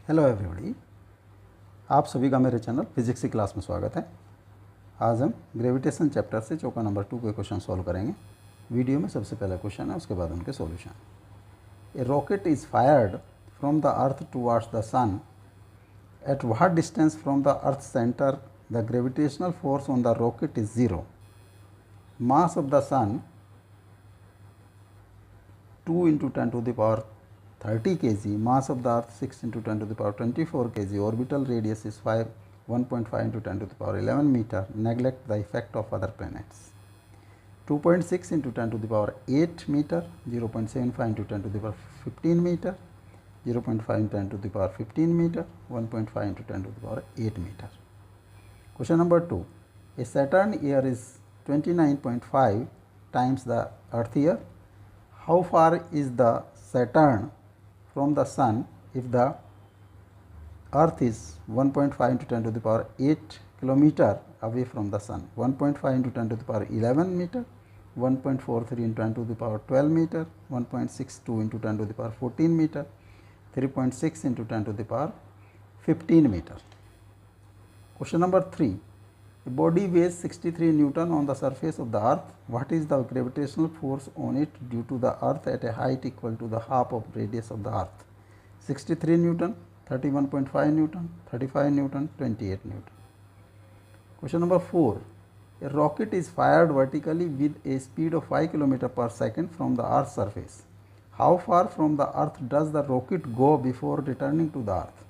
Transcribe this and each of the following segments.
Hello everybody, आप सभी का मेरे चैनल फिजिक्स की क्लास में स्वागत है। आज हम ग्रेविटेशन चैप्टर से चौका नंबर 2 के क्वेश्चन सॉल्व करेंगे। वीडियो में सबसे पहला क्वेश्चन है, उसके बाद उनके solution. A rocket is fired from the earth towards the sun. At what distance from the earth centre the gravitational force on the rocket is 0। Mass of the sun 2 into 10 to the power 30 kg, mass of the earth 6 into 10 to the power 24 kg, orbital radius is 1.5 into 10 to the power 11 meter. Neglect the effect of other planets. 2.6 into 10 to the power 8 meter, 0.75 into 10 to the power 15 meter, 0.5 into 10 to the power 15 meter, 1.5 into 10 to the power 8 meter. Question number 2. A Saturn year is 29.5 times the earth year. How far is the Saturn from the sun if the earth is 1.5 into 10 to the power 8 kilometer away from the sun? 1.5 into 10 to the power 11 meter, 1.43 into 10 to the power 12 meter, 1.62 into 10 to the power 14 meter, 3.6 into 10 to the power 15 meter. Question number 3. A body weighs 63 Newton on the surface of the earth. What is the gravitational force on it due to the earth at a height equal to the half of radius of the earth? 63 Newton, 31.5 Newton, 35 Newton, 28 Newton. Question number 4. A rocket is fired vertically with a speed of 5 km per second from the earth's surface. How far from the earth does the rocket go before returning to the earth?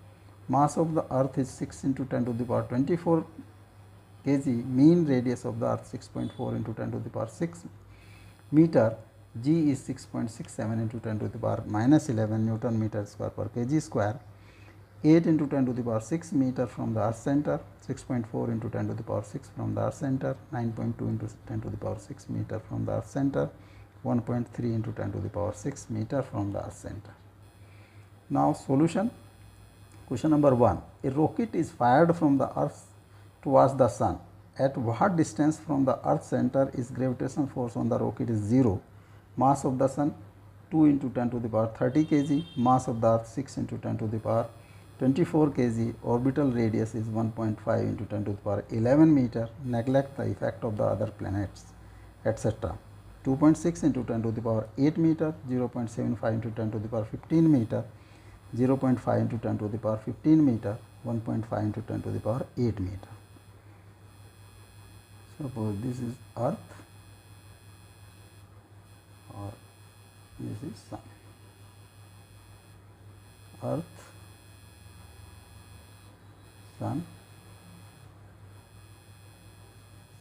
Mass of the earth is 6 into 10 to the power 24 kg, mean radius of the earth 6.4 into 10 to the power 6 meter, g is 6.67 into 10 to the power minus 11 Newton meter square per kg square, 8 into 10 to the power 6 meter from the earth center, 6.4 into 10 to the power 6 from the earth center, 9.2 into 10 to the power 6 meter from the earth center, 1.3 into 10 to the power 6 meter from the earth center. Now solution. Question number 1. A rocket is fired from the earth towards the sun. At what distance from the earth center is gravitational force on the rocket is 0. Mass of the sun 2 into 10 to the power 30 kg, mass of the earth 6 into 10 to the power 24 kg, orbital radius is 1.5 into 10 to the power 11 meter. Neglect the effect of the other planets, etc. 2.6 into 10 to the power 8 meter, 0.75 into 10 to the power 15 meter, 0.5 into 10 to the power 15 meter, 1.5 into 10 to the power 8 meter. Suppose this is earth or this is sun. Earth, sun,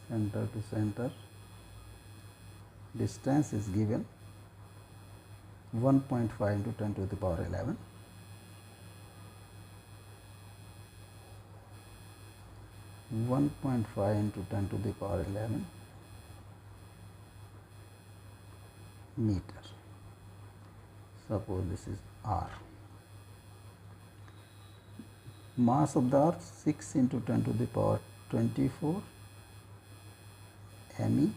center to center, distance is given 1.5 into 10 to the power 11. One 1.5 into 10 to the power 11 meter. Suppose this is R. Mass of the earth 6 into 10 to the power 24 me,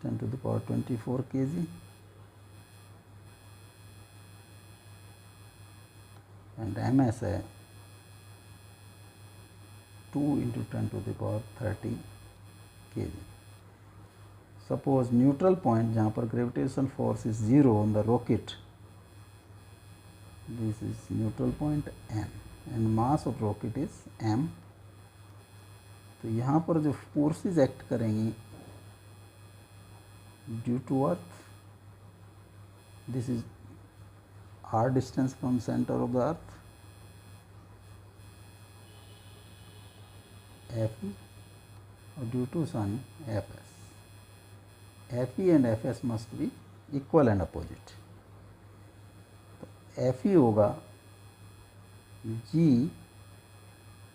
10 to the power 24 kg, and ms है 2 into 10 to the power 30 kg. Suppose neutral point जहाँ पर gravitation force is 0 on the rocket, this is neutral point n and mass of rocket is m. तो यहाँ पर जो forces act करेंगी due to earth, this is r distance from center of the earth, Fe, or due to sun Fs. Fe and Fs must be equal and opposite. तो Fe होगा G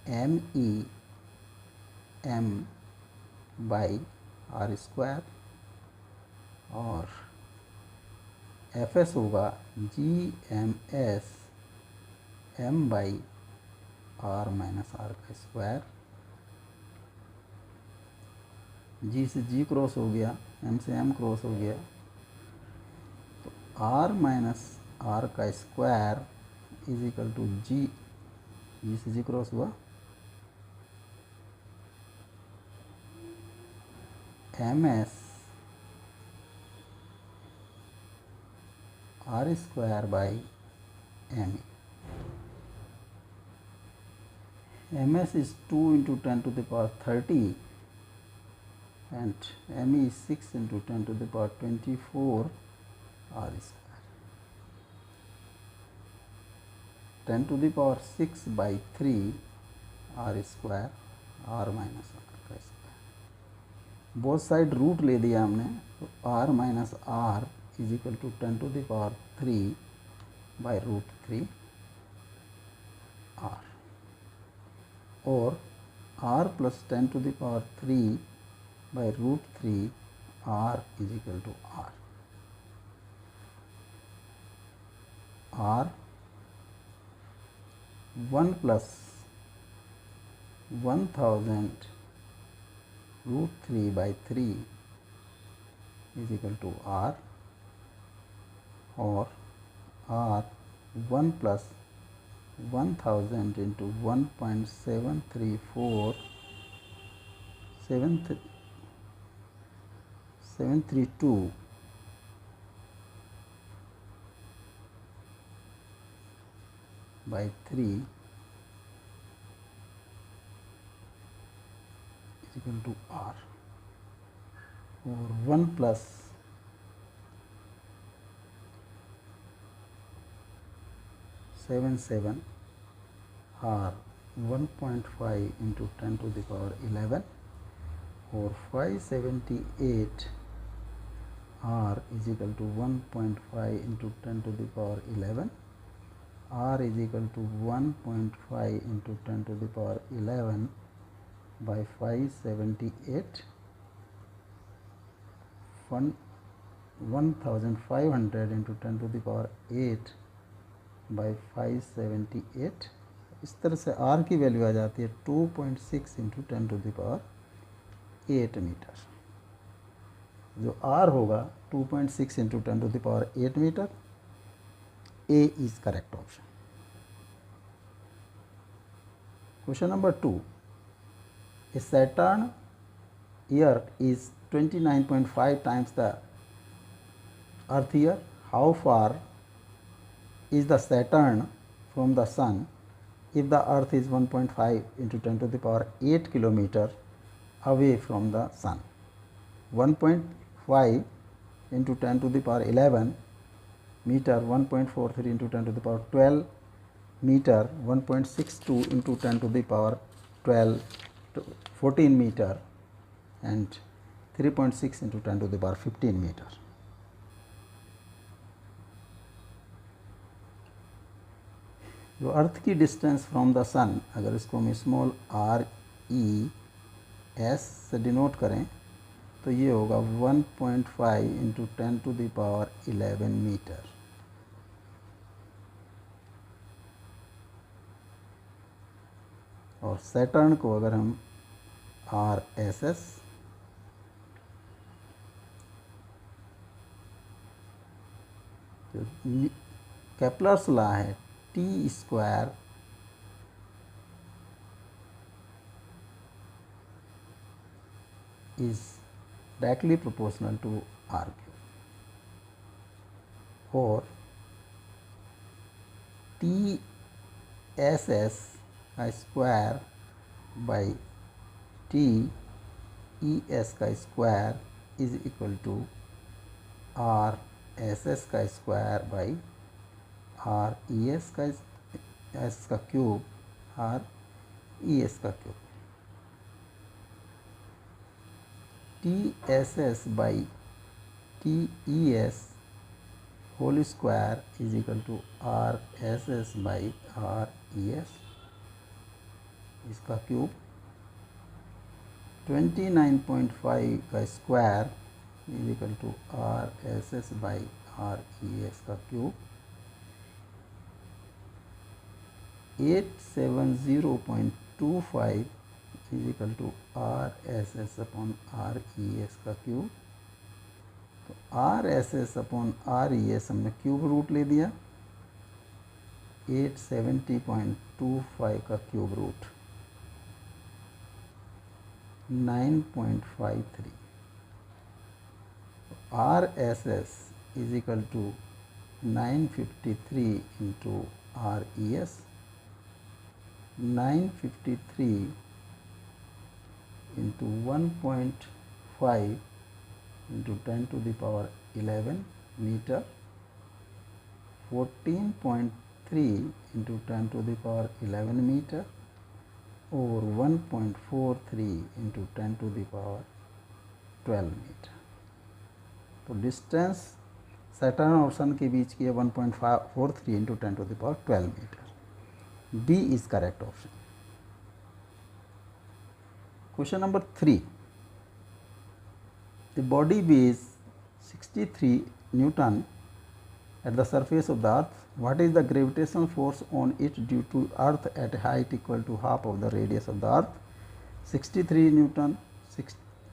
me m by r square और Fs होगा G ms m by r minus r का square जी से g cross हो गया, M से M cross हो गया, तो आर माइनस आर का square is equal to g, g से जी क्रॉस हुआ, m s r square by m e. ms is 2 into 10 to the power 30 and me is 6 into 10 to the power 24 r square. 10 to the power 6 by 3 r square, r minus r का square. Both side root ले दिया हमने, तो r minus r is equal to 10 to the power 3 by root 3 r, और r plus 10 to the power 3 by root 3 r is equal to r. r 1 plus 1000 root 3 by 3 is equal to r, or r 1 plus 1000 into 1.734 732 by 3 is equal to r, or 1 plus 77 r 1.5 into 10 to the power 11, or 578 r is equal to 1.5 into 10 to the power 11, r is equal to 1.5 into 10 to the power 11 by 578, 1500 into 10 to the power 8 by 578. इस तरह से r की value आ जाती है 2.6 into 10 to the power 8 metre. जो r होगा 2.6 into 10 to the power 8 metre. A is correct option. Question number 2. A Saturn year is 29.5 times the Earth year. How far is the Saturn from the Sun if the Earth is 1.5 into 10 to the power 8 kilometer away from the Sun? 1.5 into 10 to the power 11 meter, 1.43 into 10 to the power 12 meter, 1.62 into 10 to the power 14 meter, and 3.6 into 10 to the power 15 meter. जो अर्थ की distance from the सन, अगर इसको हम small r e s से denote करें तो ये होगा 1.5 into 10 to the power 11 metre. और सैटर्न को अगर हम आर एस एस जो केपलर्स लॉ है, t square is directly proportional to r cube, or t s s का square by T E S का square is equal to R S S का square by R E S का cube R E S का cube. T S S by T E S whole square is equal to R S S by R E S, इसका cube. 29.5 का square is equal to R S S by R E S का cube. 870.25 is equal to R S s upon r E S का cube. तो r S s upon r ई s हमने cube root ले दिया, 870.25 का cube root 9.53। RSS is equal to 953 into RES। 953 into 1.5 into 10 to the power 11 metre. 14.3 into 10 to the power 11 metre और 1.43 into 10 to the power 12 metre. तो distance Saturn और sun के बीच की है 1.43 into 10 to the power 12 metre. B is correct option. Question number 3, the body weighs 63 Newton at the surface of the earth. What is the gravitational force on it due to earth at a height equal to half of the radius of the earth? 63 Newton,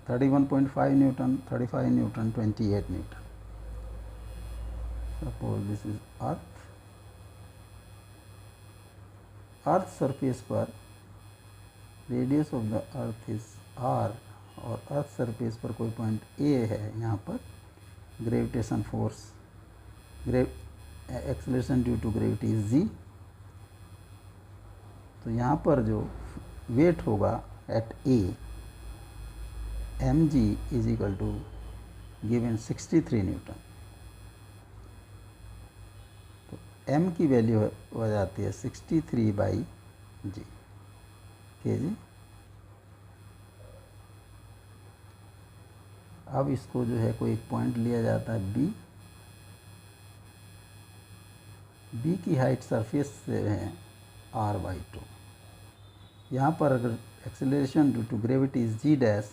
31.5 Newton, 35 Newton, 28 Newton. Suppose this is earth. Earth surface पर radius of the earth is r और अर्थ surface पर कोई point a है। यहाँ पर gravitation force acceleration due to gravity is g। तो यहाँ पर जो वेट होगा at a mg is equal to given 63 newton. तो m की वैल्यू हो जाती है 63/g kg। अब इसको जो है कोई एक पॉइंट लिया जाता है b। b की हाइट सरफेस से है r/2। यहाँ पर अगर acceleration due to gravity is g dash,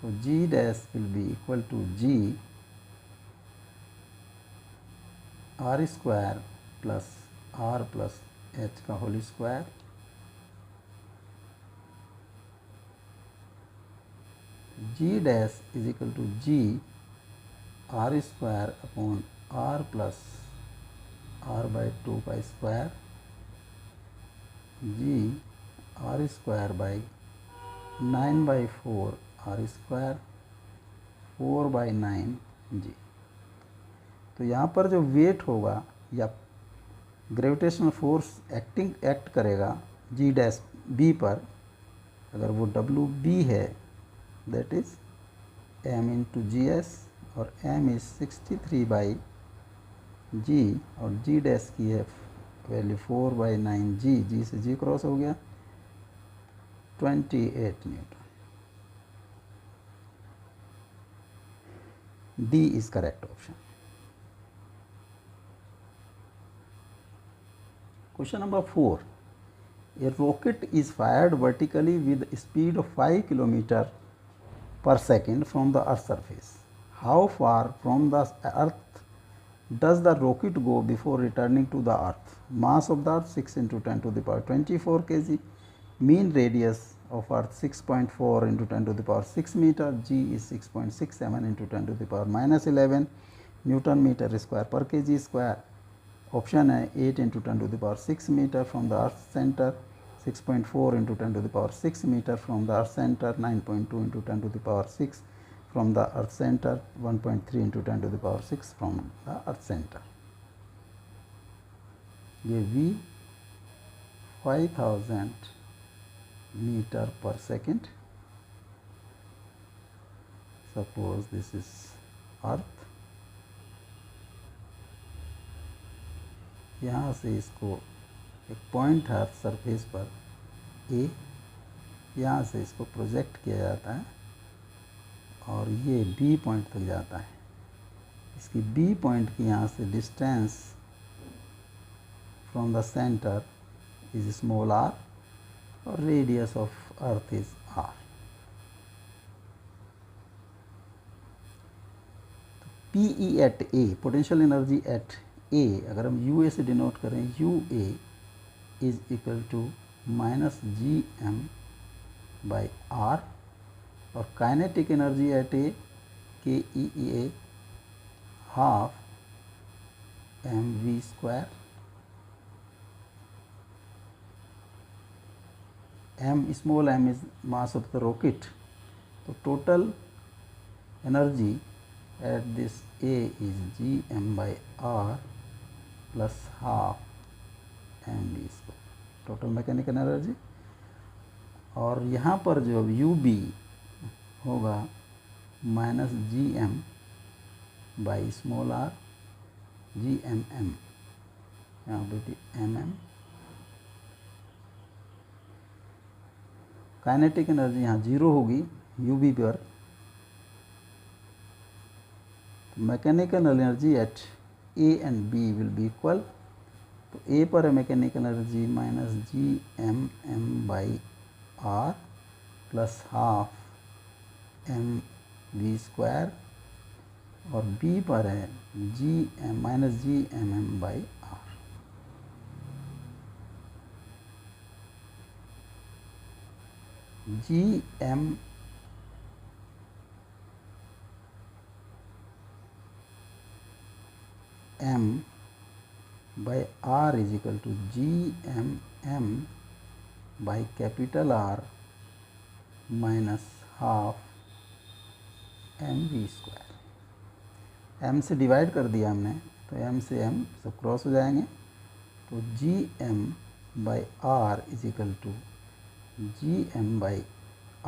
तो g dash will be equal to g r square plus r plus h का whole square. g dash is equal to g r square upon r plus r/2 का square. g r square by 9/4 r square 4/9 g। तो यहाँ पर जो weight होगा या gravitational force act करेगा g dash b पर, अगर वो WB है that is m into GS और m इज 63/g और g डैश की है वैल्यू 4/9 g से g क्रॉस हो गया 28 Newton. D is correct option. Question number 4. A rocket is fired vertically with a speed of 5 km per second from the earth's surface. How far from the earth does the rocket go before returning to the earth? Mass of the earth 6 into 10 to the power 24 kg. Mean radius of earth 6.4 into 10 to the power 6 meter. G is 6.67 into 10 to the power minus 11 Newton meter square per kg square. Option है 8 into 10 to the power 6 meter from the earth center, 6.4 into 10 to the power 6 meter from the earth center, 9.2 into 10 to the power 6 from the earth center, 1.3 into 10 to the power 6 from the earth center. ये v 5000 meter per second. Suppose this is earth। यहाँ से इसको एक point है surface पर A, यहाँ से इसको प्रोजेक्ट किया जाता है और ये B पॉइंट तक जाता है। इसकी B पॉइंट की यहाँ से distance from the centre is small r और radius of earth is r। PE at A, potential energy at A, अगर हम UA से डिनोट करें, UA is equal to -gm/r और kinetic energy at A KEA ½ mv² m, small m is mass of the rocket. So total energy at this A is gm by r plus half mv square, total mechanical energy. और यहाँ पर जो U B होगा minus g m by small r g m m, यहाँ पे m m. Kinetic energy यहाँ zero होगी U B पर। Mechanical energy at A and B will be equal, तो ए पर है mechanical energy minus g m m by r plus half m v square, और B पर है g m minus g m m by r. G m m by r is equal to gmm by capital R minus half mv square. m से divide कर दिया हमने, तो m से m सब क्रॉस हो जाएंगे, तो gm by r is equal to gm by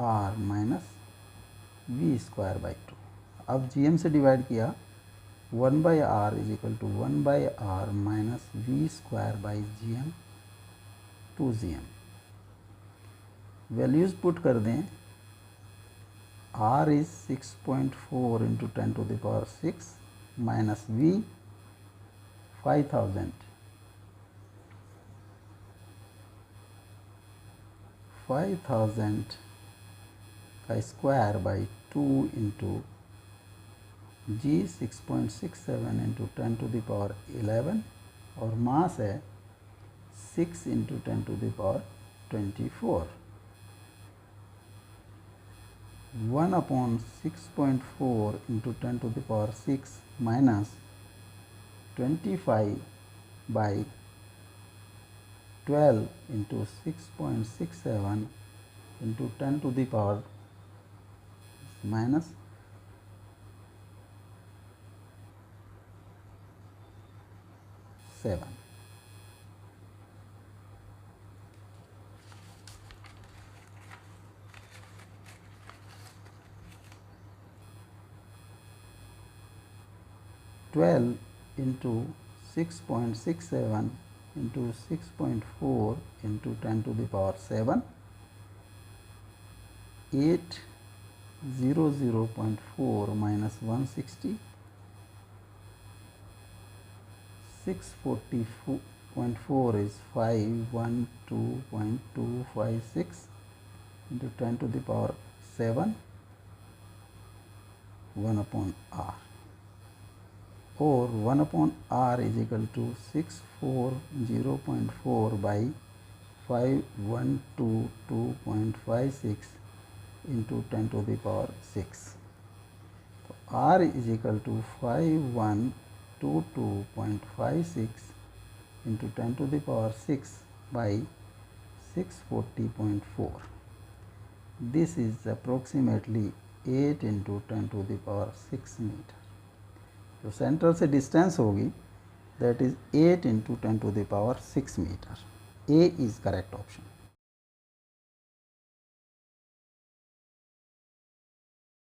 r minus v square by 2। अब gm से डिवाइड किया, 1 by r is equal to 1 by r minus v square by g m 2gm। Values put कर दें, r is 6.4 into 10 to the power 6 minus v 5000 का square by 2 into g 6.67 into 10 to the power 11, और mass है 6 into 10 to the power 24। 1 upon 6.4 into 10 to the power 6 minus 25 by 12 into 6.67 into 10 to the power minus 7। Into 6.67 into 6.4 into 10 to the power 7, 800.4 minus 160, 640.4 is 512.256 into 10 to the power 7, 1 upon r, or 1 upon r is equal to 640.4 by 512.256 into 10 to the power 6. So r is equal to 5122.56 into 10 to the power 6 by 640.4. This is approximately 8 into 10 to the power 6 metre. तो centre से distance होगी that is 8 into 10 to the power 6 metre. A is correct option.